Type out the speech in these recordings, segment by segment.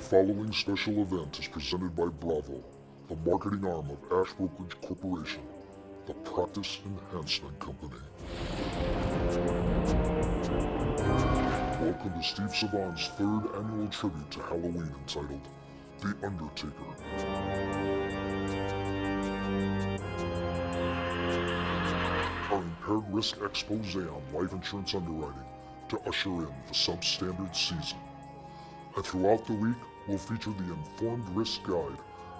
following special event is presented by Bravo, the marketing arm of Ash Brokerage Corporation, the Practice Enhancement Company. Welcome to Steve Savant's third annual tribute to Halloween entitled The Undertaker. Our impaired risk expose on life insurance underwriting to usher in the substandard season. And throughout the week, we'll feature the Informed Risk Guide,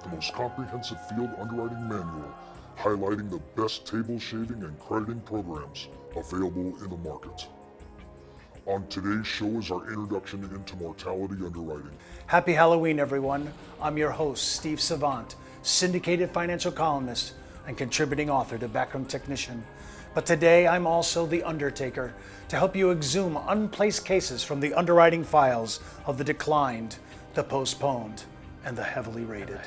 the most comprehensive field underwriting manual highlighting the best table shaving and crediting programs available in the market. On today's show is our introduction into mortality underwriting. Happy Halloween, everyone. I'm your host, Steve Savant, syndicated financial columnist and contributing author to Backroom Technician. But today I'm also the Undertaker to help you exhume unplaced cases from the underwriting files of the declined, the postponed, and the heavily rated.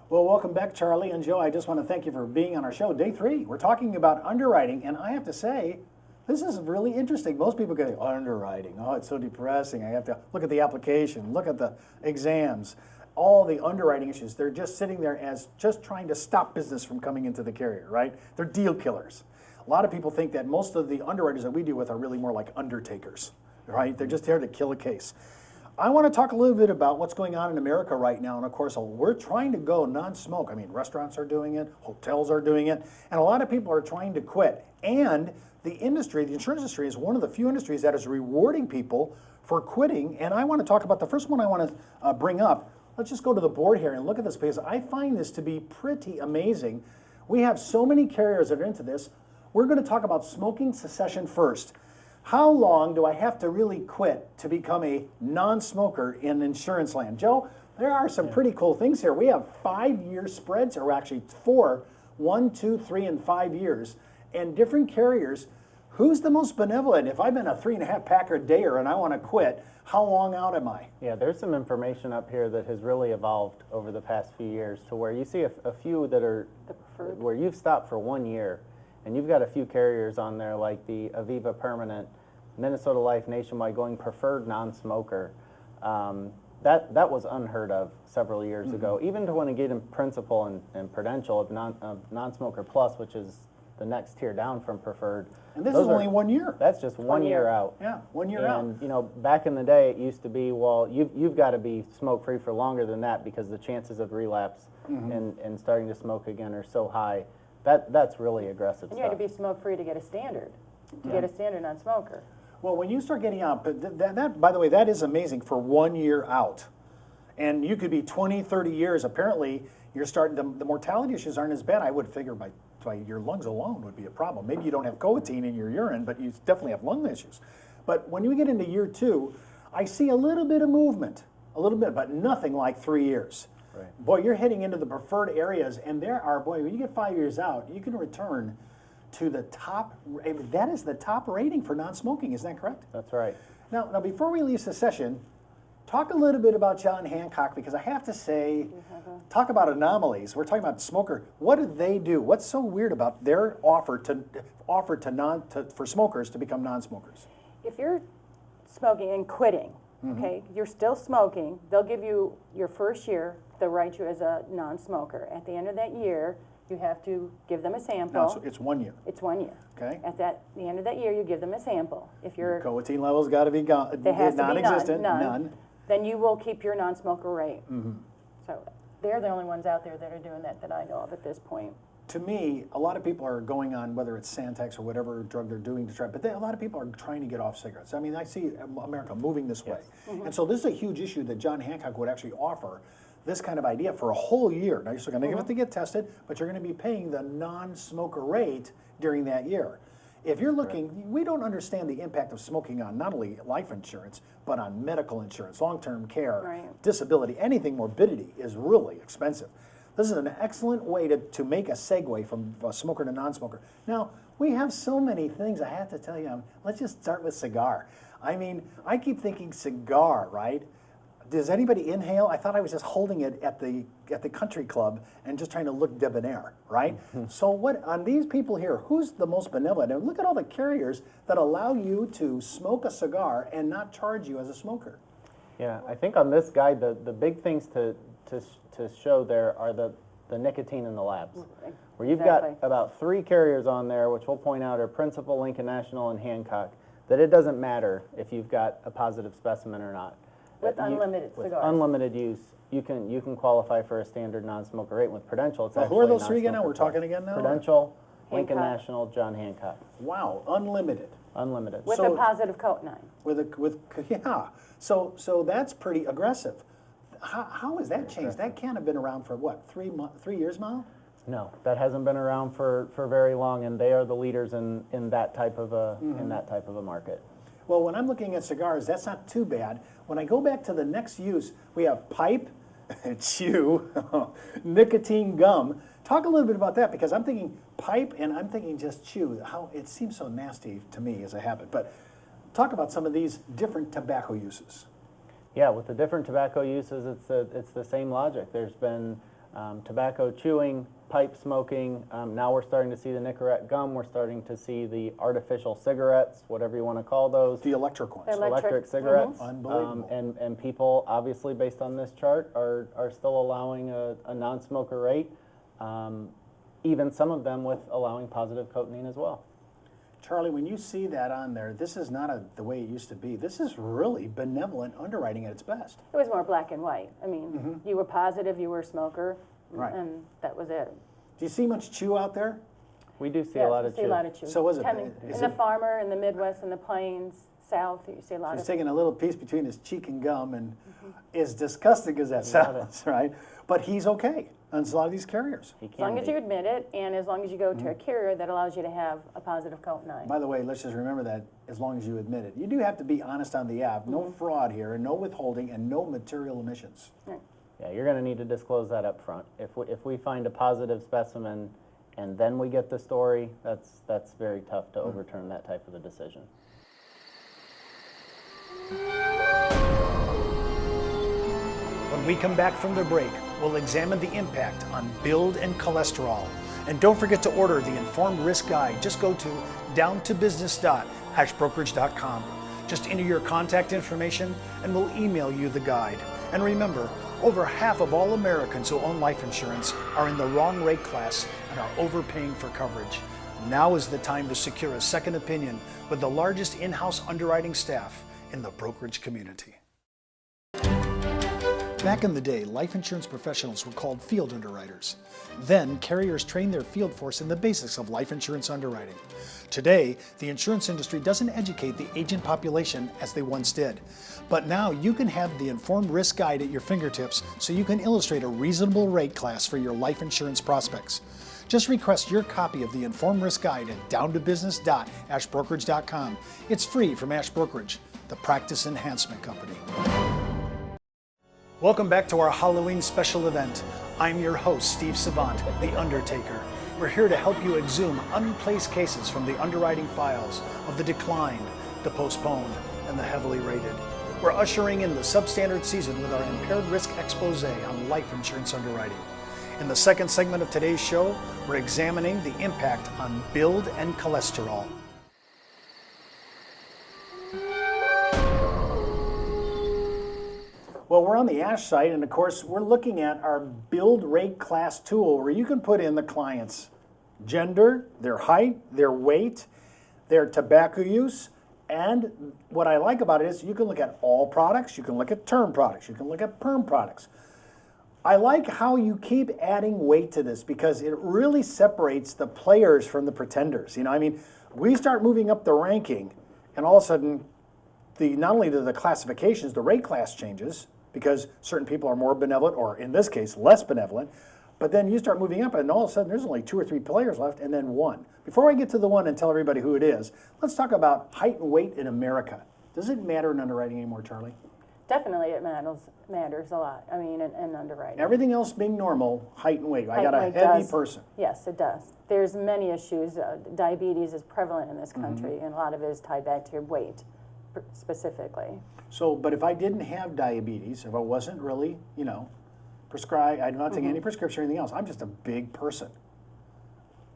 Well, welcome back, Charlie and Joe. I just want to thank you for being on our show. Day 3, we're talking about underwriting, and I have to say, this is really interesting. Most people go, underwriting, oh, it's so depressing. I have to look at the application, look at the exams, all the underwriting issues. They're just sitting there as just trying to stop business from coming into the carrier, right? They're deal killers. A lot of people think that most of the underwriters that we deal with are really more like undertakers, right? They're just there to kill a case. I want to talk a little bit about what's going on in America right now, and of course, we're trying to go non-smoke. I mean, restaurants are doing it, hotels are doing it, and a lot of people are trying to quit. And the industry, the insurance industry, is one of the few industries that is rewarding people for quitting. And I want to talk about the first one I want to bring up. Let's just go to the board here and look at this because I find this to be pretty amazing. We have so many carriers that are into this. We're going to talk about smoking cessation first. How long do I have to really quit to become a non-smoker in insurance land? Joe, there are some pretty cool things here. We have 5-year spreads, or actually 4, 1, 2, 3, and 5 years, and different carriers. Who's the most benevolent? If I've been a 3.5 packer dayer and I want to quit, how long out am I? Yeah, there's some information up here that has really evolved over the past few years to where you see a few that are where you've stopped for 1 year, and you've got a few carriers on there like the Aviva Permanent, Minnesota Life Nationwide going preferred non-smoker. That was unheard of several years ago. Even to want to get in principal and prudential of non-smoker plus, which is the next tier down from preferred. And this is only 1 year. That's just 1 year out. Yeah, 1 year out. And you know, back in the day, it used to be, well, you've got to be smoke-free for longer than that because the chances of relapse and starting to smoke again are so high. That's really aggressive And stuff. you had to be smoke-free to get a standard, get a standard non-smoker. Well, when you start getting out, but that, by the way, that is amazing for 1 year out. And you could be 20, 30 years. Apparently, you're starting, the mortality issues aren't as bad. I would figure by your lungs alone would be a problem. Maybe you don't have coatine in your urine, but you definitely have lung issues. But when you get into year 2, I see a little bit of movement, but nothing like 3 years. Right. Boy, you're heading into the preferred areas, and there are, boy, when you get 5 years out, you can return to the top. That is the top rating for non-smoking. Is that correct? That's right. Now, before we leave secession, talk a little bit about John Hancock, because I have to say, talk about anomalies. We're talking about smoker. What did they do? What's so weird about their offer for smokers to become non-smokers? If you're smoking and quitting, okay, you're still smoking, they'll give you your first year, they'll write you as a non-smoker. At the end of that year, you have to give them a sample. No, so it's 1 year. It's 1 year. Okay. At the end of that year, you give them a sample. If your Coatine levels got to be there has to be non-existent. none. Then you will keep your non-smoker rate. So they're the only ones out there that are doing that I know of at this point. To me, a lot of people are going on, whether it's Santex or whatever drug they're doing to try, but a lot of people are trying to get off cigarettes. I mean, I see America moving this way. And so this is a huge issue that John Hancock would actually offer this kind of idea for a whole year. Now, you're still going to have to get tested, but you're going to be paying the non-smoker rate during that year. If you're looking, we don't understand the impact of smoking on not only life insurance, but on medical insurance, long-term care, disability, anything morbidity is really expensive. This is an excellent way to make a segue from a smoker to non-smoker. Now, we have so many things, I have to tell you, let's just start with cigar. I mean, I keep thinking cigar, right? Does anybody inhale? I thought I was just holding it at the country club and just trying to look debonair, right? So what on these people here, who's the most benevolent? And look at all the carriers that allow you to smoke a cigar and not charge you as a smoker. Yeah, I think on this guide, the big things to show there are the nicotine in the labs. Where you've got about 3 carriers on there, which we'll point out are Principal, Lincoln National, and Hancock, that it doesn't matter if you've got a positive specimen or not. With unlimited with cigars. Unlimited use, you can qualify for a standard non-smoker rate. With Prudential, it's Well, actually who are those 3 again now? non-smoker We're talking plus. again now? Prudential, Lincoln Hancock. National, John Hancock. Wow, unlimited. Unlimited. With So- a positive coat 9. Yeah. So that's pretty aggressive. How has that changed? That can't have been around for what, 3 years now? No, that hasn't been around for very long, and they are the leaders in that type of a market. Well, when I'm looking at cigars, that's not too bad. When I go back to the next use, we have pipe, chew, nicotine gum. Talk a little bit about that, because I'm thinking pipe and I'm thinking just chew. How it seems so nasty to me as a habit. But talk about some of these different tobacco uses. Yeah, with the different tobacco uses, it's the same logic. There's been tobacco chewing, pipe smoking. Now we're starting to see the Nicorette gum. We're starting to see the artificial cigarettes, whatever you want to call those. The electric ones. Electric cigarettes. Unbelievable. And people, obviously, based on this chart, are still allowing a non-smoker rate. Even some of them with allowing positive cotinine as well. Charlie, when you see that on there, this is not the way it used to be. This is really benevolent underwriting at its best. It was more black and white. I mean, you were positive, you were a smoker, Right. and that was it. Do you see much chew out there? We do see Yeah, a lot you of see chew. a lot of chew. So was it- Coming is in the it- farmer, in the Midwest, in the plains, South, you see a lot He's of. taking a little piece between his cheek and gum, and as disgusting as that sounds, right? But he's okay on a lot of these carriers. He As long can as be. you admit it, and as long as you go to a carrier that allows you to have a positive coat 9. By the way, let's just remember that as long as you admit it. You do have to be honest on the app. No fraud here, no withholding, and no material omissions. Yeah, you're going to need to disclose that up front. If we find a positive specimen and then we get the story, that's very tough to overturn that type of a decision. When we come back from the break, we'll examine the impact on build and cholesterol. And don't forget to order the Informed Risk Guide. Just go to downtobusiness.ashbrokerage.com. Just enter your contact information and we'll email you the guide. And remember, over half of all Americans who own life insurance are in the wrong rate class and are overpaying for coverage. Now is the time to secure a second opinion with the largest in-house underwriting staff in the brokerage community. Back in the day, life insurance professionals were called field underwriters. Then, carriers trained their field force in the basics of life insurance underwriting. Today, the insurance industry doesn't educate the agent population as they once did. But now you can have the Informed Risk Guide at your fingertips so you can illustrate a reasonable rate class for your life insurance prospects. Just request your copy of the Informed Risk Guide at downtobusiness.ashbrokerage.com. It's free from Ash Brokerage, the practice enhancement company. Welcome back to our Halloween special event. I'm your host, Steve Savant, the Undertaker. We're here to help you exhume unplaced cases from the underwriting files of the declined, the postponed, and the heavily rated. We're ushering in the substandard season with our impaired risk expose on life insurance underwriting. In the second segment of today's show, we're examining the impact on build and cholesterol. Well, we're on the ASH site, and of course, we're looking at our build rate class tool where you can put in the client's gender, their height, their weight, their tobacco use, and what I like about it is you can look at all products, you can look at term products, you can look at perm products. I like how you keep adding weight to this because it really separates the players from the pretenders. You know, I mean, we start moving up the ranking, and all of a sudden, not only do the classifications, the rate class changes, because certain people are more benevolent, or in this case, less benevolent. But then you start moving up, and all of a sudden, there's only 2 or 3 players left, and then one. Before I get to the one and tell everybody who it is, let's talk about height and weight in America. Does it matter in underwriting anymore, Charlie? Definitely it matters a lot, I mean, in underwriting. Everything else being normal, height and weight. I Height got a and weight heavy does. person. Yes, it does. There's many issues. Diabetes is prevalent in this country, and a lot of it is tied back to your weight. specifically. So, but if I didn't have diabetes, if I wasn't really, prescribed, I'm not taking any prescription or anything else, I'm just a big person.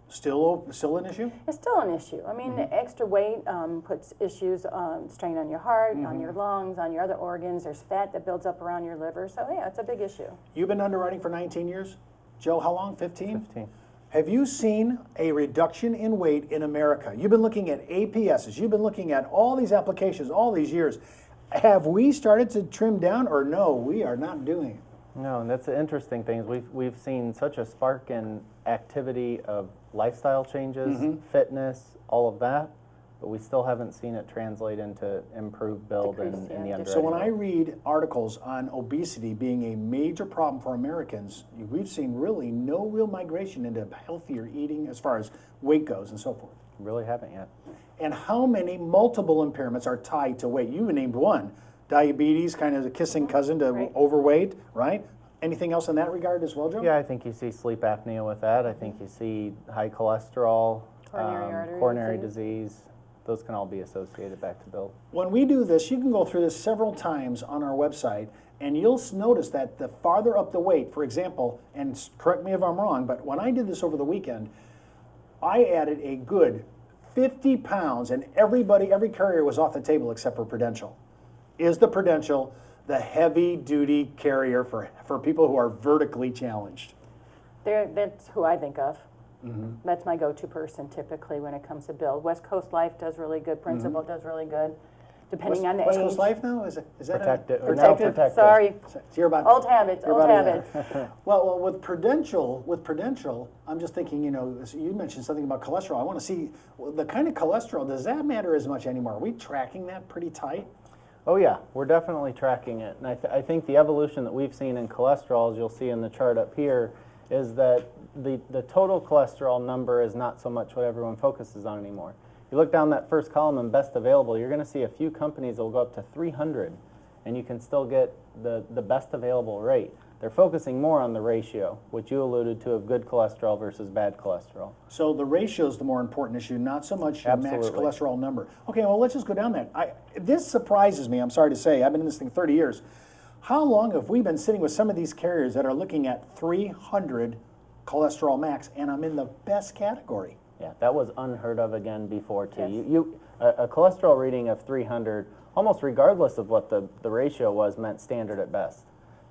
Still an issue? It's still an issue. I mean, extra weight puts issues, strain on your heart, on your lungs, on your other organs. There's fat that builds up around your liver. So yeah, it's a big issue. You've been underwriting for 19 years? Joe, how long? 15? 15. Have you seen a reduction in weight in America? You've been looking at APSs. You've been looking at all these applications all these years. Have we started to trim down, or no, we are not doing it? No, and that's the interesting thing is we've seen such a spark in activity of lifestyle changes, fitness, all of that, but we still haven't seen it translate into improved build in Decrease, the yeah. underwriting. So when I rate. read articles on obesity being a major problem for Americans, we've seen really no real migration into healthier eating as far as weight goes and so forth. Really haven't yet. And how many multiple impairments are tied to weight? You named one. Diabetes, kind of the kissing cousin to Right. overweight, right? Anything else in that regard as well, Joe? Yeah, I think you see sleep apnea with that. I think you see high cholesterol, Coronary artery coronary disease. Those can all be associated back to build. When we do this, you can go through this several times on our website, and you'll notice that the farther up the weight, for example, and correct me if I'm wrong, but when I did this over the weekend, I added a good 50 pounds, and every carrier was off the table except for Prudential. Is the Prudential the heavy-duty carrier for people who are vertically challenged? That's who I think of. That's my go-to person typically when it comes to build. West Coast Life does really good. Principal does really good, depending on the West age. Coast Life now? Is that Protected, a, or now Protected. protected. Sorry, So you're about old habits. you're Old about habits. Well, with Prudential, I'm just thinking, you mentioned something about cholesterol. I want to see the kind of cholesterol. Does that matter as much anymore? Are we tracking that pretty tight? Oh yeah, we're definitely tracking it. And I think the evolution that we've seen in cholesterol, as you'll see in the chart up here, is that the total cholesterol number is not so much what everyone focuses on anymore. You look down that first column in best available, you're going to see a few companies that will go up to 300, and you can still get the best available rate. They're focusing more on the ratio, which you alluded to, of good cholesterol versus bad cholesterol. So the ratio is the more important issue, not so much your max Absolutely. cholesterol number. Okay, well, let's just go down that. This surprises me, I'm sorry to say. I've been in this thing 30 years. How long have we been sitting with some of these carriers that are looking at 300 cholesterol max, and I'm in the best category? Yeah, that was unheard of again before too. Yes. A cholesterol reading of 300, almost regardless of what the ratio was, meant standard at best.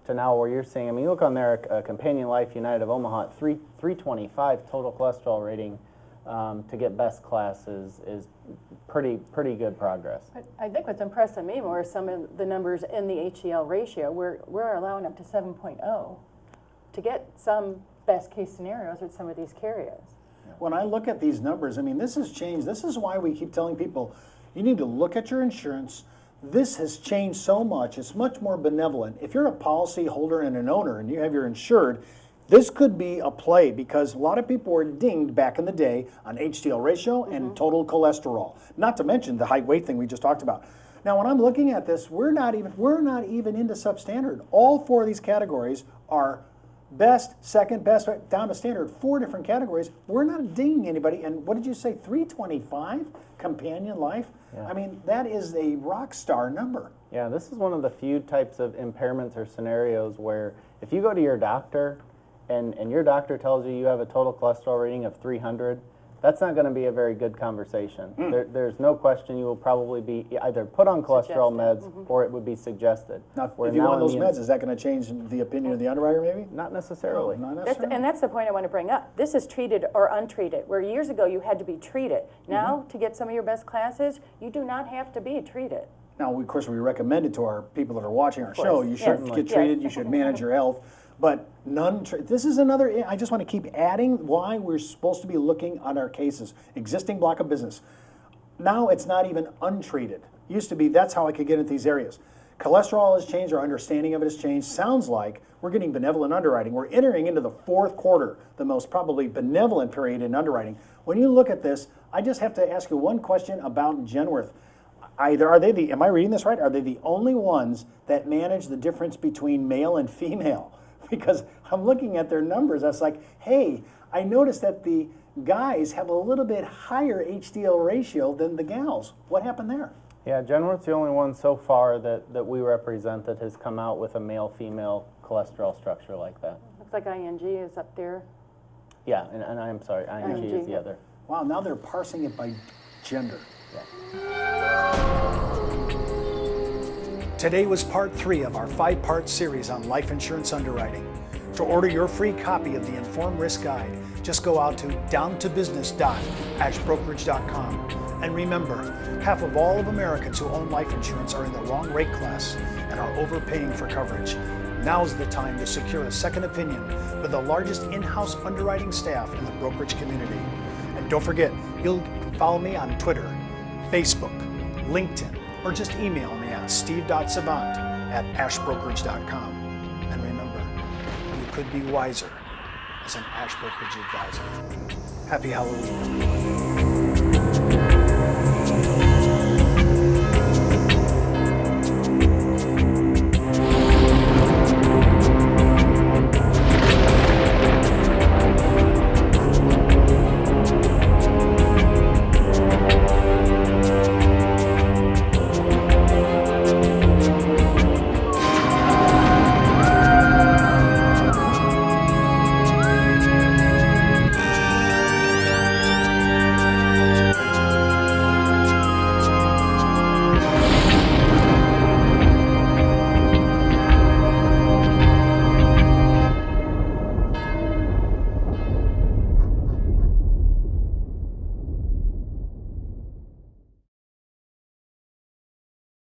To now where you're seeing, I mean, you look on there, Companion Life United of Omaha, 325 total cholesterol rating to get best class is pretty good progress. But I think what's impressing me more is some of the numbers in the HDL ratio. We're allowing up to 7.0 to get some best case scenarios with some of these carriers. When I look at these numbers, I mean, this has changed. This is why we keep telling people, you need to look at your insurance. This has changed so much. It's much more benevolent. If you're a policy holder and an owner and you have your insured, this could be a play because a lot of people were dinged back in the day on HDL ratio and total cholesterol. Not to mention the height weight thing we just talked about. Now, when I'm looking at this, we're not even into substandard. All four of these categories are best, second best, right down to standard. 4 different categories. We're not dinging anybody. And what did you say? 325 Companion Life. Yeah. I mean, that is a rock star number. Yeah, this is one of the few types of impairments or scenarios where if you go to your doctor and your doctor tells you have a total cholesterol rating of 300, that's not going to be a very good conversation. There's no question you will probably be either put on cholesterol meds or it would be suggested. Now, Where if you now want those in the- meds, is that going to change the opinion of the underwriter maybe? Not necessarily. Not That's, necessarily. and that's the point I want to bring up. This is treated or untreated, where years ago you had to be treated. Now, to get some of your best classes, you do not have to be treated. Now, of course, we recommend it to our people that are watching our show. course, You should yes, get yes. treated. You should manage your health. But this is another, I just want to keep adding why we're supposed to be looking at our cases. Existing block of business. Now it's not even untreated. Used to be, that's how I could get into these areas. Cholesterol has changed, our understanding of it has changed. Sounds like we're getting benevolent underwriting. We're entering into the fourth quarter, the most probably benevolent period in underwriting. When you look at this, I just have to ask you one question about Genworth. Am I reading this right? Are they the only ones that manage the difference between male and female? Because I'm looking at their numbers, I was like, hey, I noticed that the guys have a little bit higher HDL ratio than the gals. What happened there? Yeah, Genworth's the only one so far that we represent that has come out with a male-female cholesterol structure like that. Looks like ING is up there. Yeah, and I'm sorry, ING is the other. Wow, now they're parsing it by gender. Today was part 3 of our 5-part series on life insurance underwriting. To order your free copy of the Informed Risk Guide, just go out to downtobusiness.ashbrokerage.com. And remember, half of all of Americans who own life insurance are in the wrong rate class and are overpaying for coverage. Now's the time to secure a second opinion with the largest in-house underwriting staff in the brokerage community. And don't forget, you'll follow me on Twitter, Facebook, LinkedIn, or just email me at steve.savant@ashbrokerage.com. And remember, you could be wiser as an Ash Brokerage advisor. Happy Halloween, everyone.